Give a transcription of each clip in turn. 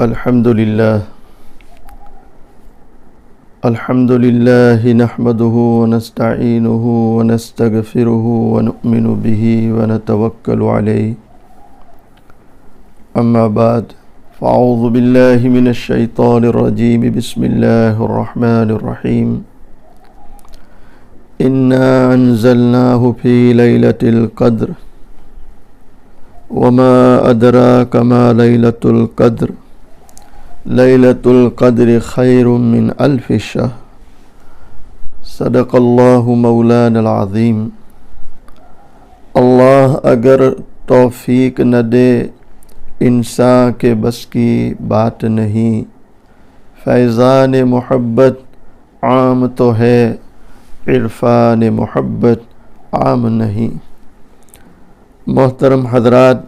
الحمد لله نحمده ونستعينه ونستغفره ونؤمن به ونتوكل عليه أما بعد فأعوذ بالله من الشيطان الرجيم بسم الله الرحمن الرحيم إنا أنزلناه في ليلة القدر وما أدراك ما ليلة القدر ليلة القدر خير من ألف شهر صدق الله مولانا العظیم۔ اللہ اگر توفیق نہ دے انسان کے بس کی بات نہیں، فیضان محبت عام تو ہے عرفان محبت عام نہیں۔ محترم حضرات،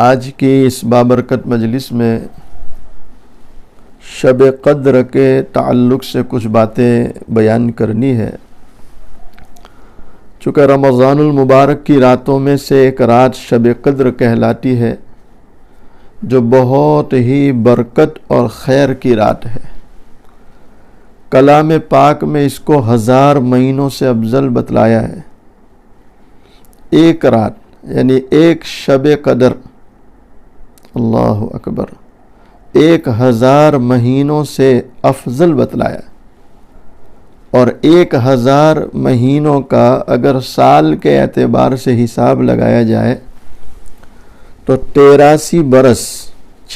آج کی اس بابرکت مجلس میں شب قدر کے تعلق سے کچھ باتیں بیان کرنی ہے۔ چونکہ رمضان المبارک کی راتوں میں سے ایک رات شب قدر کہلاتی ہے، جو بہت ہی برکت اور خیر کی رات ہے۔ کلام پاک میں اس کو 1000 مہینوں سے افضل بتلایا ہے۔ ایک رات یعنی ایک شب قدر، اللہ اکبر، 1000 مہینوں سے افضل بتلایا۔ اور 1000 مہینوں کا اگر سال کے اعتبار سے حساب لگایا جائے تو 83 برس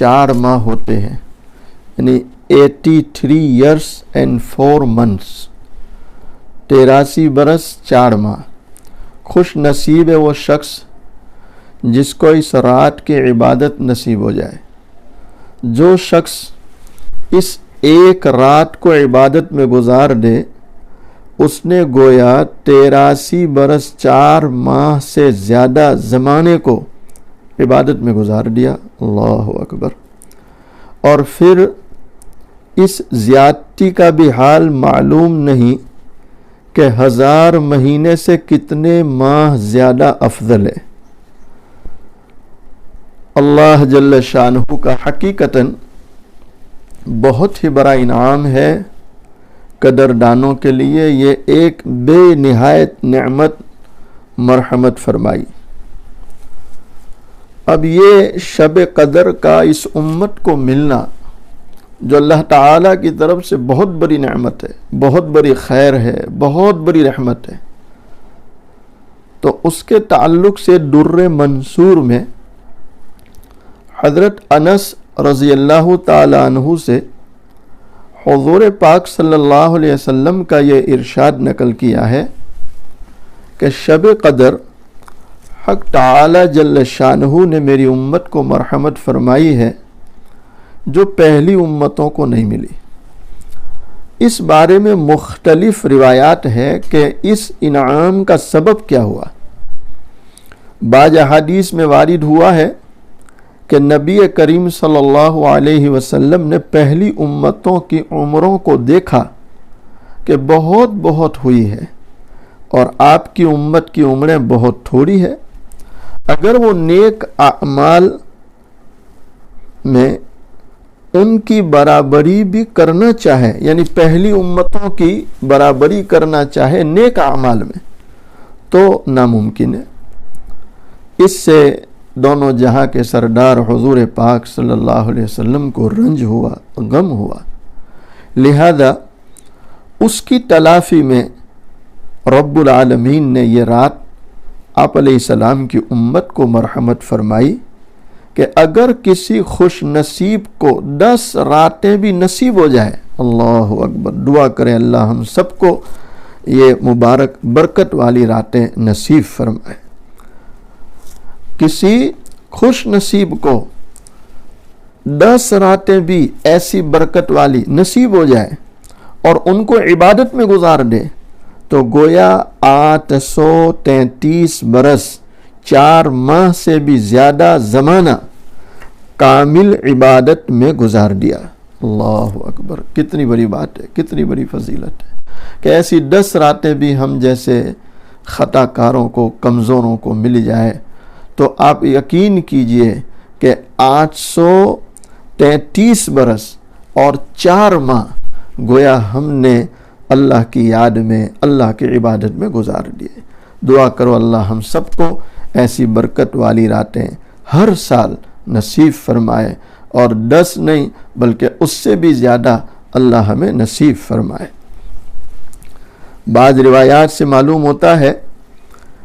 4 ماہ ہوتے ہیں، یعنی 83 years and 4 months، 83 برس 4 ماہ۔ خوش نصیب ہے وہ شخص جس کو اس رات کی عبادت نصیب ہو جائے۔ جو شخص اس ایک رات کو عبادت میں گزار دے، اس نے گویا 83 برس 4 ماہ سے زیادہ زمانے کو عبادت میں گزار دیا۔ اللہ اکبر۔ اور پھر اس زیادتی کا بھی حال معلوم نہیں کہ 1000 مہینے سے کتنے ماہ زیادہ افضل ہے۔ اللہ جل شانہ کا حقیقتاً بہت ہی بڑا انعام ہے قدردانوں کے لیے۔ یہ ایک بے نہایت نعمت مرحمت فرمائی۔ اب یہ شب قدر کا اس امت کو ملنا جو اللہ تعالیٰ کی طرف سے بہت بڑی نعمت ہے، بہت بڑی خیر ہے، بہت بڑی رحمت ہے، تو اس کے تعلق سے در منصور میں حضرت انس رضی اللہ تعالی عنہ سے حضور پاک صلی اللہ علیہ وسلم کا یہ ارشاد نقل کیا ہے کہ شب قدر حق تعالی جل شانہ نے میری امت کو مرحمت فرمائی ہے جو پہلی امتوں کو نہیں ملی۔ اس بارے میں مختلف روایات ہے کہ اس انعام کا سبب کیا ہوا۔ بعض احادیث میں وارد ہوا ہے کہ نبی کریم صلی اللہ علیہ وسلم نے پہلی امتوں کی عمروں کو دیکھا کہ بہت بہت ہوئی ہے، اور آپ کی امت کی عمریں بہت تھوڑی ہے۔ اگر وہ نیک اعمال میں ان کی برابری بھی کرنا چاہے، یعنی پہلی امتوں کی برابری کرنا چاہے نیک اعمال میں، تو ناممکن ہے۔ اس سے دونوں جہاں کے سردار حضور پاک صلی اللہ علیہ وسلم کو رنج ہوا، غم ہوا، لہذا اس کی تلافی میں رب العالمین نے یہ رات آپ علیہ السلام کی امت کو مرحمت فرمائی کہ اگر کسی خوش نصیب کو 10 راتیں بھی نصیب ہو جائے، اللہ اکبر، دعا کریں اللہ ہم سب کو یہ مبارک برکت والی راتیں نصیب فرمائے۔ کسی خوش نصیب کو 10 راتیں بھی ایسی برکت والی نصیب ہو جائے اور ان کو عبادت میں گزار دے، تو گویا 833 برس 4 ماہ سے بھی زیادہ زمانہ کامل عبادت میں گزار دیا۔ اللہ اکبر، کتنی بڑی بات ہے، کتنی بڑی فضیلت ہے کہ ایسی 10 راتیں بھی ہم جیسے خطا کاروں کو، کمزوروں کو مل جائے تو آپ یقین کیجئے کہ 33 برس اور 4 ماہ گویا ہم نے اللہ کی یاد میں، اللہ کی عبادت میں گزار دیے۔ دعا کرو اللہ ہم سب کو ایسی برکت والی راتیں ہر سال نصیب فرمائے، اور 10 نہیں بلکہ اس سے بھی زیادہ اللہ ہمیں نصیب فرمائے۔ بعض روایات سے معلوم ہوتا ہے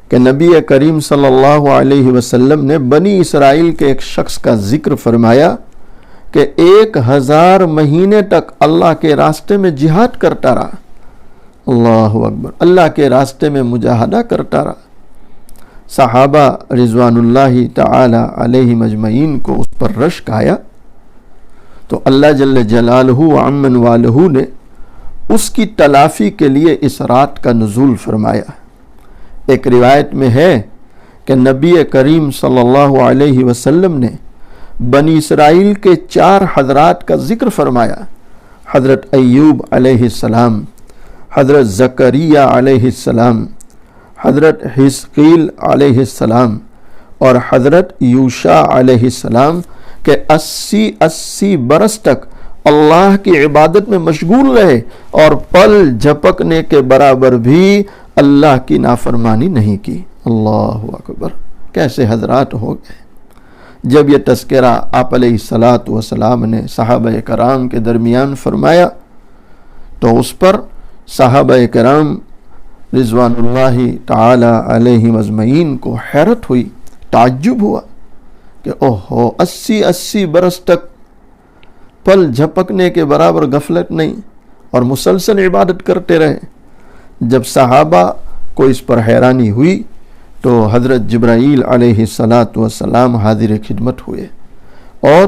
کہ نبی کریم صلی اللہ علیہ وسلم نے بنی اسرائیل کے ایک شخص کا ذکر فرمایا کہ 1000 مہینے تک اللہ کے راستے میں جہاد کرتا رہا۔ اللہ اکبر، اللہ کے راستے میں مجاہدہ کرتا رہا۔ صحابہ رضوان اللہ تعالی علیہ مجمعین کو اس پر رشک آیا، تو اللہ جل جلالہ عمن والہ نے اس کی تلافی کے لیے اس رات کا نزول فرمایا۔ ایک روایت میں ہے کہ نبی کریم صلی اللہ علیہ وسلم نے بنی اسرائیل کے 4 حضرات کا ذکر فرمایا، حضرت ایوب علیہ السلام، حضرت زکریا علیہ السلام، حضرت حزقیل علیہ السلام اور حضرت یوشع علیہ السلام کہ 80 برس تک اللہ کی عبادت میں مشغول رہے اور پل جھپکنے کے برابر بھی اللہ کی نافرمانی نہیں کی۔ اللہ اکبر، کیسے حضرات ہو گئے۔ جب یہ تذکرہ آپ علیہ الصلاۃ والسلام نے صحابہ کرام کے درمیان فرمایا تو اس پر صحابہ کرام رضوان اللہ تعالی علیہ مجمعین کو حیرت ہوئی، تعجب ہوا کہ اوہو 80 برس تک پل جھپکنے کے برابر غفلت نہیں اور مسلسل عبادت کرتے رہے۔ جب صحابہ کو اس پر حیرانی ہوئی تو حضرت جبرائیل علیہ السلام حاضر خدمت ہوئے اور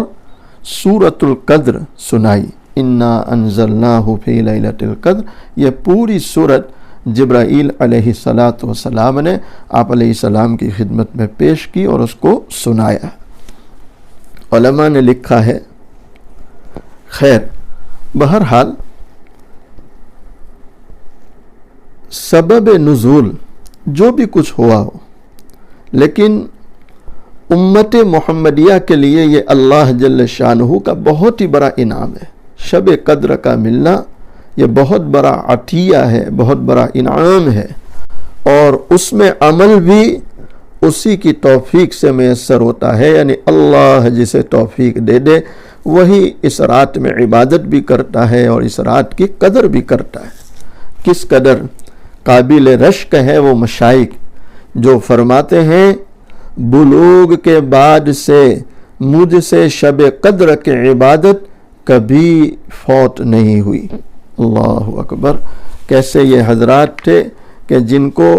سورۃ القدر سنائی، انا انزلناہ فی لیلۃ القدر۔ یہ پوری سورت جبرائیل علیہ السلام نے آپ علیہ السلام کی خدمت میں پیش کی اور اس کو سنایا۔ علماء نے لکھا ہے، خیر بہرحال سبب نزول جو بھی کچھ ہوا ہو، لیکن امت محمدیہ کے لیے یہ اللہ جل شانہ کا بہت ہی بڑا انعام ہے۔ شب قدر کا ملنا یہ بہت بڑا عطیہ ہے، بہت بڑا انعام ہے، اور اس میں عمل بھی اسی کی توفیق سے میسر ہوتا ہے، یعنی اللہ جسے توفیق دے دے وہی اس رات میں عبادت بھی کرتا ہے اور اس رات کی قدر بھی کرتا ہے۔ کس قدر قابل رشک ہے وہ مشائخ جو فرماتے ہیں بلوغ کے بعد سے مجھ سے شب قدر کی عبادت کبھی فوت نہیں ہوئی۔ اللہ اکبر، کیسے یہ حضرات تھے کہ جن کو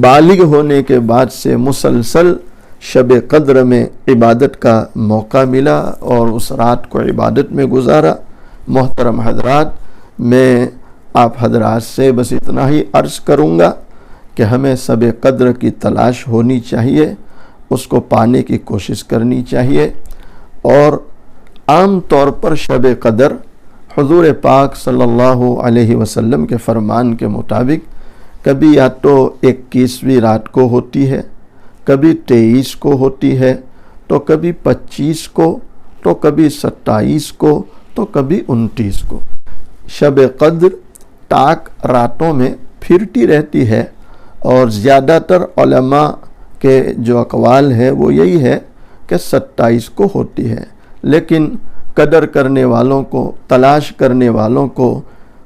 بالغ ہونے کے بعد سے مسلسل شب قدر میں عبادت کا موقع ملا اور اس رات کو عبادت میں گزارا۔ محترم حضرات، میں آپ حضرات سے بس اتنا ہی عرض کروں گا کہ ہمیں شب قدر کی تلاش ہونی چاہیے، اس کو پانے کی کوشش کرنی چاہیے، اور عام طور پر شب قدر حضور پاک صلی اللہ علیہ وسلم کے فرمان کے مطابق کبھی یا تو 21ویں رات کو ہوتی ہے، کبھی 23 کو ہوتی ہے، تو کبھی 25 کو، تو کبھی 27 کو، تو کبھی 29 کو۔ شب قدر تاک راتوں میں پھرتی رہتی ہے، اور زیادہ تر علماء کے جو اقوال ہے وہ یہی ہے کہ 27 کو ہوتی ہے، لیکن قدر کرنے والوں کو، تلاش کرنے والوں کو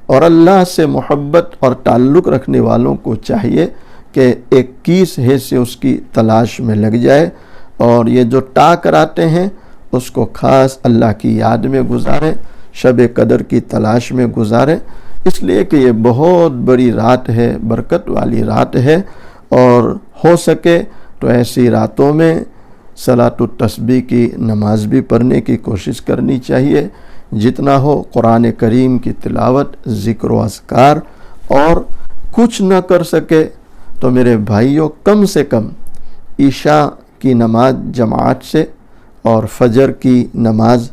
اور اللہ سے محبت اور تعلق رکھنے والوں کو چاہیے کہ 21 سے اس کی تلاش میں لگ جائے، اور یہ جو ٹاک راتیں ہیں اس کو خاص اللہ کی یاد میں گزاریں، شب قدر کی تلاش میں گزاریں، اس لیے کہ یہ بہت بڑی رات ہے، برکت والی رات ہے، اور ہو سکے تو ایسی راتوں میں صلاۃ التسبیح کی نماز بھی پڑھنے کی کوشش کرنی چاہیے، جتنا ہو قرآن کریم کی تلاوت، ذکر و اذکار، اور کچھ نہ کر سکے تو میرے بھائیوں کم سے کم عشاء کی نماز جماعت سے اور فجر کی نماز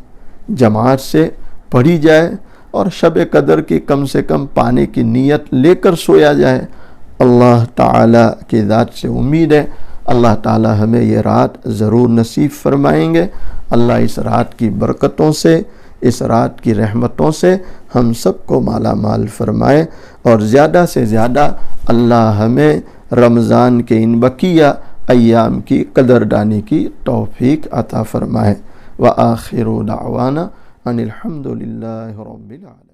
جماعت سے پڑھی جائے، اور شب قدر کی کم سے کم پانے کی نیت لے کر سویا جائے۔ اللہ تعالی کی ذات سے امید ہے اللہ تعالی ہمیں یہ رات ضرور نصیب فرمائیں گے۔ اللہ اس رات کی برکتوں سے، اس رات کی رحمتوں سے ہم سب کو مالا مال فرمائے، اور زیادہ سے زیادہ اللہ ہمیں رمضان کے ان بقیہ ایام کی قدردانی کی توفیق عطا فرمائے۔ وآخر دعوانا ان الحمد للہ رب العالمین۔